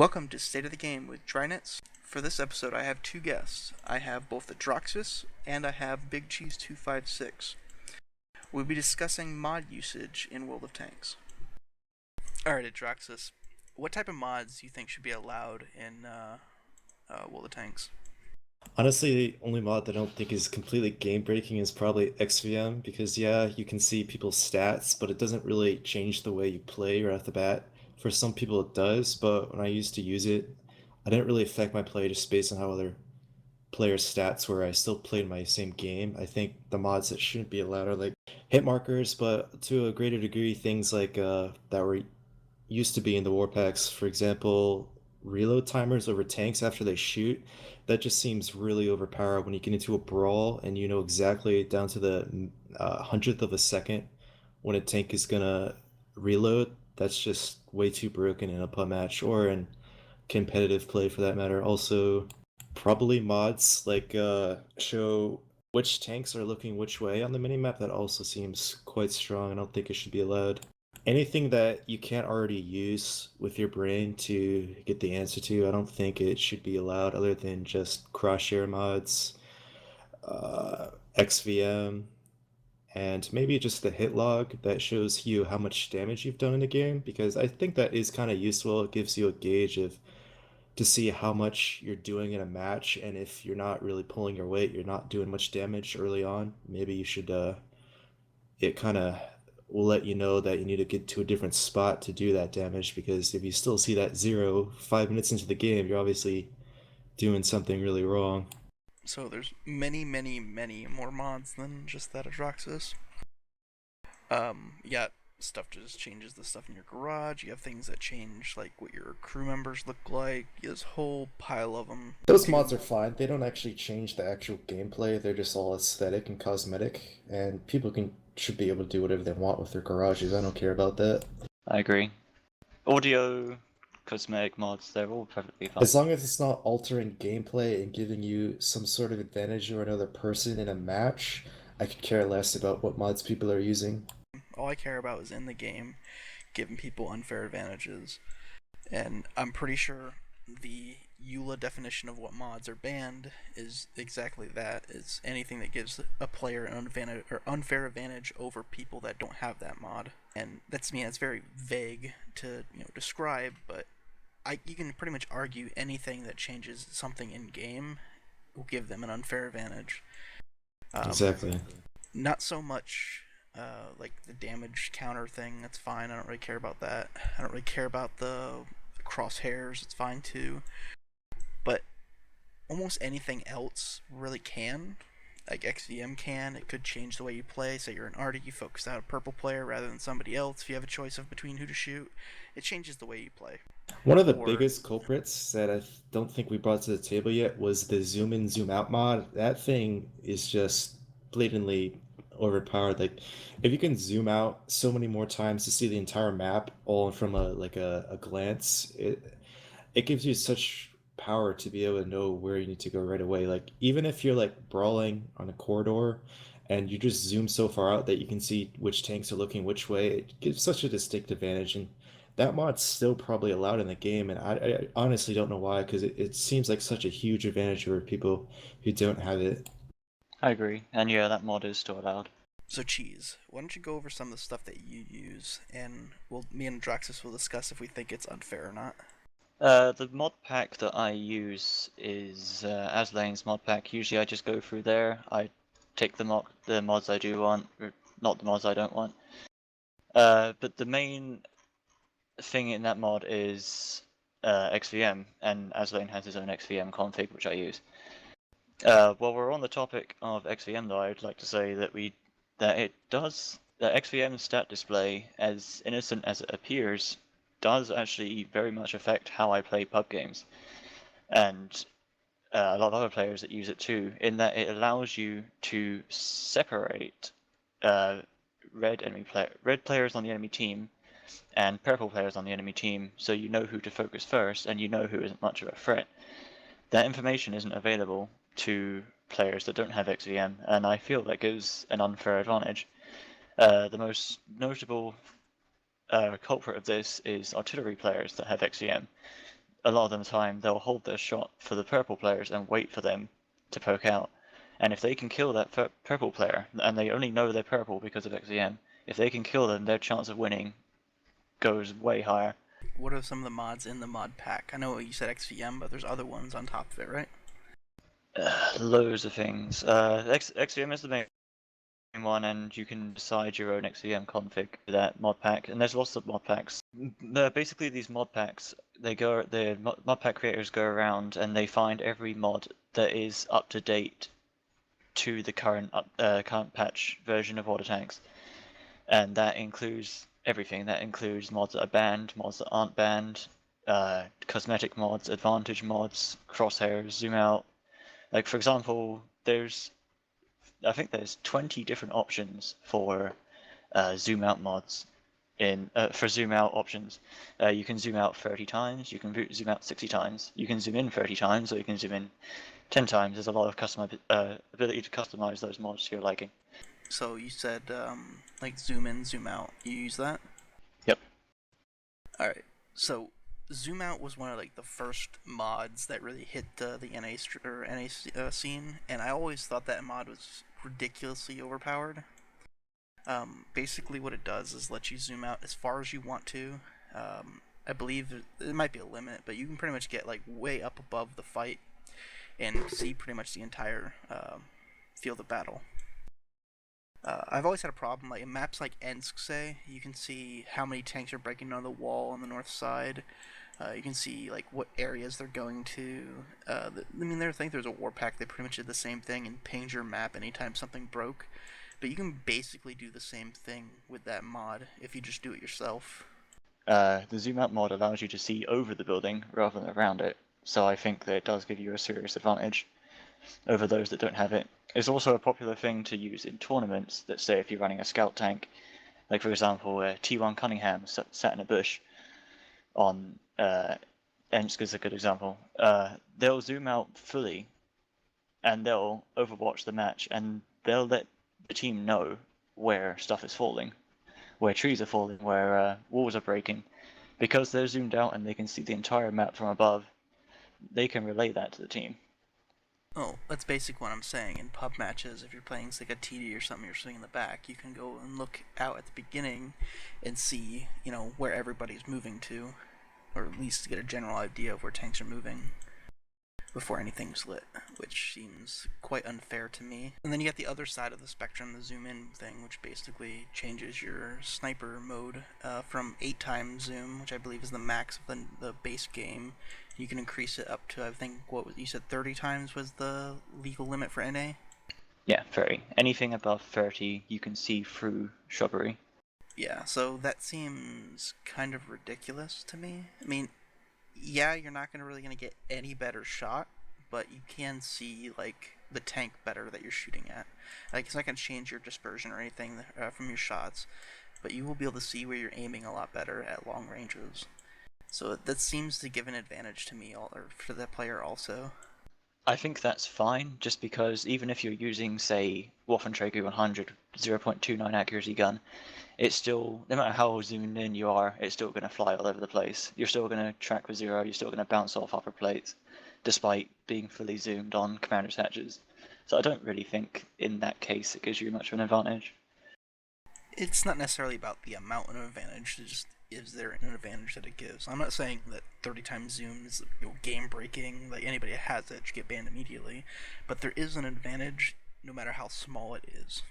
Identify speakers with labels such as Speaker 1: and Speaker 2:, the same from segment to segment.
Speaker 1: Welcome to State of the Game with Drynitz. For this episode, I have two guests. I have both Adroxis and I have Bigcheese256. We'll be discussing mod usage in World of Tanks. Alright, Adroxis, what type of mods do you think should be allowed in World of Tanks?
Speaker 2: Honestly, the only mod that I don't think is completely game breaking is probably XVM because yeah, you can see people's stats, but it doesn't really change the way you play right off the bat. For some people it does, but when I used to use it, I didn't really affect my play just based on how other players' stats were. I still played my same game. I think the mods that shouldn't be allowed are like hit markers, but to a greater degree, things like that were used to be in the war packs. For example, reload timers over tanks after they shoot. That just seems really overpowered when you get into a brawl and you know exactly down to the hundredth of a second when a tank is gonna reload. That's just way too broken in a pub match or in competitive play for that matter. Also, probably mods like show which tanks are looking which way on the minimap. That also seems quite strong. I don't think it should be allowed. Anything that you can't already use with your brain to get the answer to, I don't think it should be allowed other than just crosshair mods, XVM, and maybe just the hit log that shows you how much damage you've done in the game, because I think that is kind of useful. It gives you a gauge of to see how much you're doing in a match, and if you're not really pulling your weight, you're not doing much damage early on, maybe you should it kind of will let you know that you need to get to a different spot to do that damage, because if you still see that 5 minutes into the game, you're obviously doing something really wrong.
Speaker 1: So there's many more mods than just that Adroxis. You got stuff just changes the stuff in your garage. You have things that change like what your crew members look like. This whole pile of them.
Speaker 2: Those mods are fine. They don't actually change the actual gameplay. They're just all aesthetic and cosmetic, and people can should be able to do whatever they want with their garages. I don't care about that.
Speaker 3: I agree. Audio, cosmetic mods, they're all perfectly fine.
Speaker 2: As long as it's not altering gameplay and giving you some sort of advantage over another person in a match, I could care less about what mods people are using.
Speaker 1: All I care about is in the game, giving people unfair advantages. And I'm pretty sure the EULA definition of what mods are banned is exactly that. It's anything that gives a player an advantage or unfair advantage over people that don't have that mod. And that's it's very vague to describe, but you can pretty much argue anything that changes something in game will give them an unfair advantage.
Speaker 2: Exactly.
Speaker 1: Not so much like the damage counter thing. That's fine. I don't really care about that. I don't really care about the crosshairs. It's fine too. But almost anything else really can. Like XVM can. It could change the way you play. Say you're an Arctic, you focus out a purple player rather than somebody else. If you have a choice of between who to shoot, it changes the way you play.
Speaker 2: One of the biggest culprits that I don't think we brought to the table yet was the zoom in, zoom out mod. That thing is just blatantly overpowered. Like, if you can zoom out so many more times to see the entire map all from a glance, it gives you such power to be able to know where you need to go right away. Like, even if you're like brawling on a corridor and you just zoom so far out that you can see which tanks are looking which way, it gives such a distinct advantage. And that mod's still probably allowed in the game, and I honestly don't know why, because it seems like such a huge advantage for people who don't have it.
Speaker 3: I agree, and yeah, that mod is still allowed.
Speaker 1: So Cheese, why don't you go over some of the stuff that you use, and me and Draxus will discuss if we think it's unfair or not.
Speaker 3: The mod pack that I use is Aslane's mod pack. Usually I just go through there, I take the mods I do want, or not the mods I don't want. But the main thing in that mod is XVM, and Aslane has his own XVM config, which I use. While we're on the topic of XVM, though, I'd like to say that the XVM stat display, as innocent as it appears, does actually very much affect how I play pub games, and a lot of other players that use it too, in that it allows you to separate red players on the enemy team and purple players on the enemy team, so you know who to focus first and you know who isn't much of a threat. That information isn't available to players that don't have XVM, and I feel that gives an unfair advantage. The most notable culprit of this is artillery players that have XVM. a lot of the time they'll hold their shot for the purple players and wait for them to poke out. And if they can kill that purple player, and they only know they're purple because of XVM, if they can kill them, their chance of winning goes way higher.
Speaker 1: What are some of the mods in the mod pack? I know you said XVM, but there's other ones on top of it, right?
Speaker 3: Loads of things. XVM is the main one, and you can decide your own XVM config for that mod pack. And there's lots of mod packs. Basically, these mod packs, the mod pack creators go around and they find every mod that is up to date to the current patch version of water tanks, and that includes everything. That includes mods that are banned, mods that aren't banned, cosmetic mods, advantage mods, crosshairs, zoom out. Like for example, I think there's 20 different options for zoom out mods for zoom out options. You can zoom out 30 times, you can zoom out 60 times, you can zoom in 30 times, or you can zoom in 10 times. There's a lot of ability to customize those mods to your liking.
Speaker 1: So you said like zoom in, zoom out. You use that?
Speaker 3: Yep.
Speaker 1: All right. So zoom out was one of like the first mods that really hit the NA scene, and I always thought that mod was ridiculously overpowered. Basically, what it does is let you zoom out as far as you want to. I believe it might be a limit, but you can pretty much get like way up above the fight and see pretty much the entire field of battle. I've always had a problem, like in maps like Ensk, say, you can see how many tanks are breaking on the wall on the north side. You can see like what areas they're going to. I think there's a war pack that pretty much did the same thing and pinged your map anytime something broke. But you can basically do the same thing with that mod if you just do it yourself.
Speaker 3: The zoom out mod allows you to see over the building rather than around it, so I think that it does give you a serious advantage over those that don't have it. It's also a popular thing to use in tournaments that say if you're running a scout tank, like for example T1 Cunningham sat in a bush on Ensk is a good example. They'll zoom out fully and they'll overwatch the match and they'll let the team know where stuff is falling, where trees are falling, where walls are breaking. Because they're zoomed out and they can see the entire map from above, they can relay that to the team.
Speaker 1: Oh, that's basically what I'm saying. In pub matches, if you're playing like a TD or something, you're sitting in the back, you can go and look out at the beginning and see, where everybody's moving to, or at least get a general idea of where tanks are moving before anything's lit, which seems quite unfair to me. And then you get the other side of the spectrum, the zoom in thing, which basically changes your sniper mode from 8 times zoom, which I believe is the max of the base game. You can increase it up to, I think, you said 30 times was the legal limit for NA?
Speaker 3: Yeah, 30. Anything above 30 you can see through shrubbery.
Speaker 1: Yeah, so that seems kind of ridiculous to me. I mean, yeah, you're not really going to get any better shot, but you can see, like, the tank better that you're shooting at. Like, it's not going to change your dispersion or anything from your shots, but you will be able to see where you're aiming a lot better at long ranges. So that seems to give an advantage to me, or for the player also.
Speaker 3: I think that's fine, just because even if you're using, say, Waffenträger 100 0.29 accuracy gun, it's still, no matter how zoomed in you are, it's still going to fly all over the place. You're still going to track with zero, you're still going to bounce off upper plates, despite being fully zoomed on commander's hatches. So I don't really think, in that case, it gives you much of an advantage.
Speaker 1: It's not necessarily about the amount of advantage, it's just is there an advantage that it gives. I'm not saying that 30 times zoom is game breaking, like anybody that has it should get banned immediately, but there is an advantage no matter how small it is.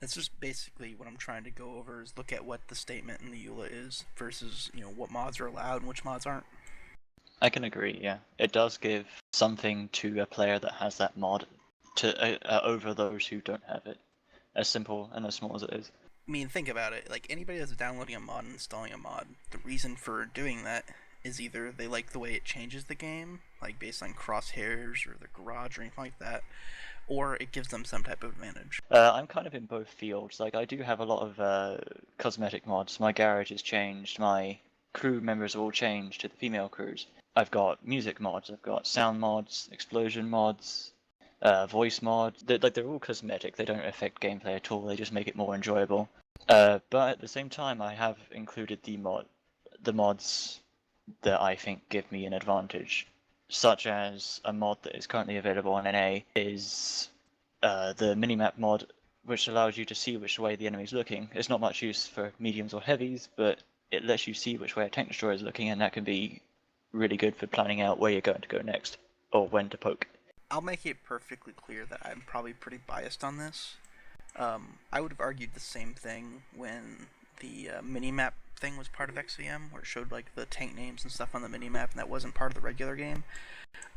Speaker 1: That's just basically what I'm trying to go over, is look at what the statement in the EULA is versus, what mods are allowed and which mods aren't.
Speaker 3: I can agree, yeah. It does give something to a player that has that mod to over those who don't have it. As simple and as small as it is.
Speaker 1: I mean, think about it. Like, anybody that's downloading a mod and installing a mod, the reason for doing that is either they like the way it changes the game, like based on crosshairs or the garage or anything like that, or it gives them some type of advantage.
Speaker 3: I'm kind of in both fields. Like, I do have a lot of cosmetic mods. My garage has changed. My crew members have all changed to the female crews. I've got music mods. I've got sound mods, explosion mods, voice mods. They're all cosmetic. They don't affect gameplay at all. They just make it more enjoyable. But at the same time, I have included the mods that I think give me an advantage, such as a mod that is currently available on NA is the minimap mod, which allows you to see which way the enemy's looking. It's not much use for mediums or heavies, but it lets you see which way a tank destroyer is looking, and that can be really good for planning out where you're going to go next, or when to poke.
Speaker 1: I'll make it perfectly clear that I'm probably pretty biased on this. I would have argued the same thing when the minimap thing was part of XVM, where it showed like the tank names and stuff on the minimap, and that wasn't part of the regular game.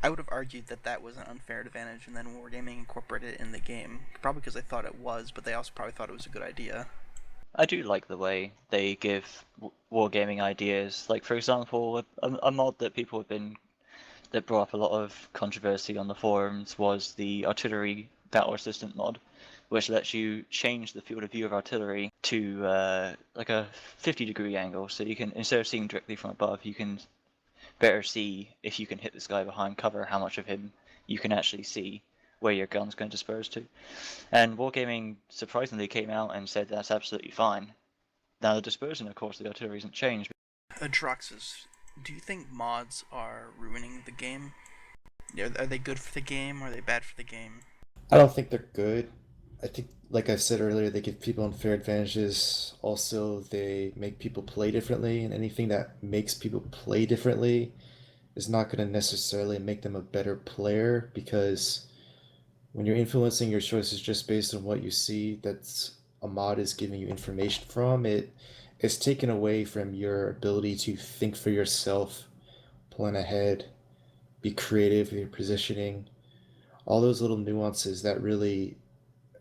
Speaker 1: I would have argued that that was an unfair advantage, and then Wargaming incorporated it in the game, probably because they thought it was, but they also probably thought it was a good idea.
Speaker 3: I do like the way they give wargaming ideas. Like, for example, a mod that people have been that brought up a lot of controversy on the forums was the artillery battle assistant mod, which lets you change the field of view of artillery to like a 50-degree angle, so you can, instead of seeing directly from above, you can better see if you can hit this guy behind cover, how much of him you can actually see, where your gun's going to disperse to. And Wargaming surprisingly came out and said that's absolutely fine. Now the dispersion, of course, the artillery isn't changed.
Speaker 1: Adroxis, do you think mods are ruining the game? Are they good for the game, or are they bad for the game?
Speaker 2: I don't think they're good. I think, like I said earlier, they give people unfair advantages. Also, they make people play differently, and anything that makes people play differently is not going to necessarily make them a better player, because when you're influencing your choices just based on what you see, that's a mod is giving you information from it's taken away from your ability to think for yourself, plan ahead, be creative with your positioning, all those little nuances that really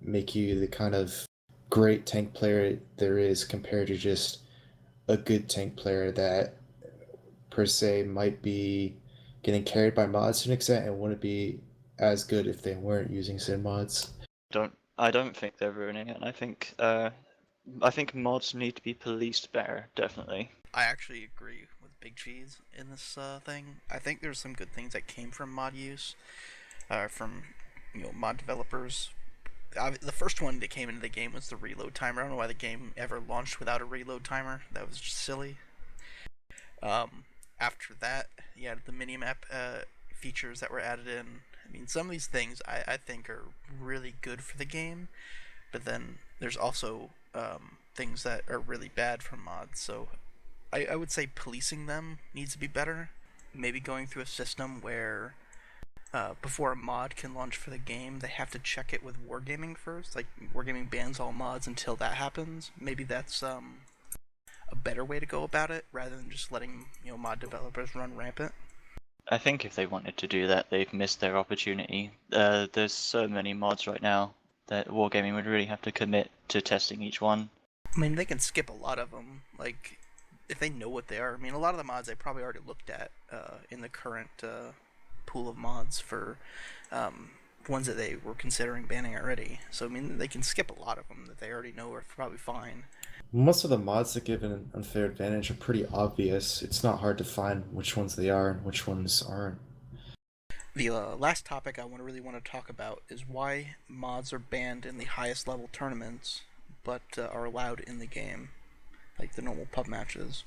Speaker 2: make you the kind of great tank player there is, compared to just a good tank player that per se might be getting carried by mods to an extent and wouldn't be as good if they weren't using sim mods.
Speaker 3: I don't think they're ruining it. I think mods need to be policed better, definitely.
Speaker 1: I actually agree with Big Cheese in this thing. I think there's some good things that came from mod use, from mod developers. The first one that came into the game was the reload timer. I don't know why the game ever launched without a reload timer. That was just silly. After that, you had the minimap features that were added in. I mean, some of these things I think are really good for the game, but then there's also things that are really bad from mods. So I would say policing them needs to be better. Maybe going through a system where before a mod can launch for the game, they have to check it with Wargaming first. Like, Wargaming bans all mods until that happens. Maybe that's a better way to go about it, rather than just letting mod developers run rampant.
Speaker 3: I think if they wanted to do that, they've missed their opportunity. There's so many mods right now that Wargaming would really have to commit to testing each one.
Speaker 1: I mean, they can skip a lot of them. Like, if they know what they are. I mean, a lot of the mods I probably already looked at in the current pool of mods for ones that they were considering banning already. So, I mean, they can skip a lot of them that they already know are probably fine.
Speaker 2: Most of the mods that give an unfair advantage are pretty obvious. It's not hard to find which ones they are and which ones aren't.
Speaker 1: The last topic I really want to talk about is why mods are banned in the highest level tournaments, but are allowed in the game, like the normal pub matches.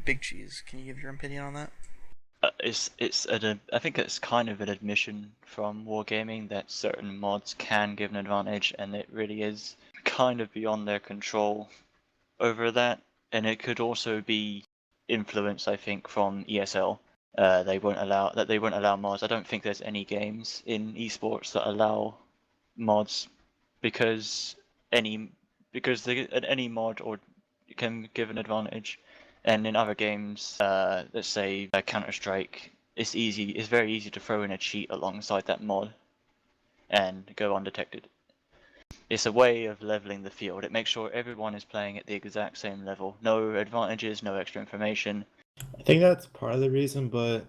Speaker 1: Big Cheese, can you give your opinion on that?
Speaker 3: I think it's kind of an admission from Wargaming that certain mods can give an advantage, and it really is kind of beyond their control over that. And it could also be influence, I think, from ESL. They won't allow mods. I don't think there's any games in esports that allow mods because any mod or can give an advantage. And in other games, let's say Counter Strike, it's very easy to throw in a cheat alongside that mod and go undetected. It's a way of leveling the field. It makes sure everyone is playing at the exact same level. No advantages, no extra information.
Speaker 2: I think that's part of the reason, but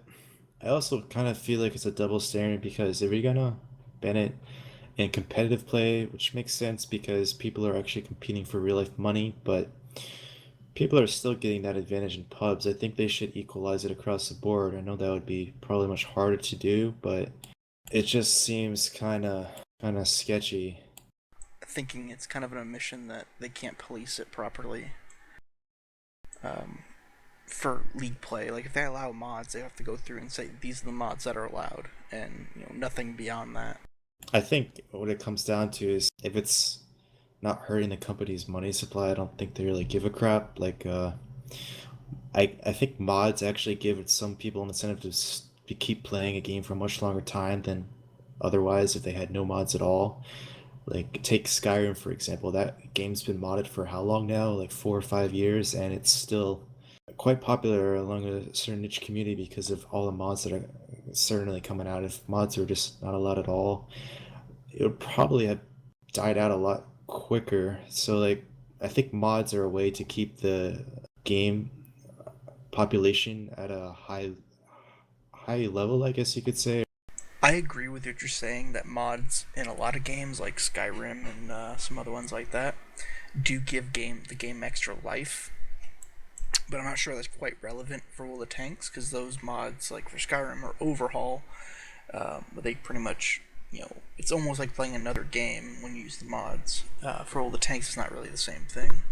Speaker 2: I also kind of feel like it's a double standard, because if you're gonna ban it in competitive play, which makes sense because people are actually competing for real life money, but people are still getting that advantage in pubs. I think they should equalize it across the board. I know that would be probably much harder to do, but it just seems kind of sketchy.
Speaker 1: Thinking it's kind of an admission that they can't police it properly. Um, for league play. Like if they allow mods, they have to go through and say these are the mods that are allowed, and nothing beyond that.
Speaker 2: I think what it comes down to is if it's not hurting the company's money supply, I don't think they really give a crap. Like, I think mods actually give some people an incentive to keep playing a game for a much longer time than otherwise if they had no mods at all. Like, take Skyrim for example. That game's been modded for how long now? Like 4 or 5 years, and it's still quite popular along a certain niche community because of all the mods that are certainly coming out. If mods were just not allowed at all, it would probably have died out a lot quicker. So like I think mods are a way to keep the game population at a high level, I guess you could say.
Speaker 1: I agree with what you're saying that mods in a lot of games like Skyrim and some other ones like that do give the game extra life, but I'm not sure that's quite relevant for all the tanks because those mods like for Skyrim are overhaul, but they pretty much it's almost like playing another game when you use the mods. For all the tanks, it's not really the same thing.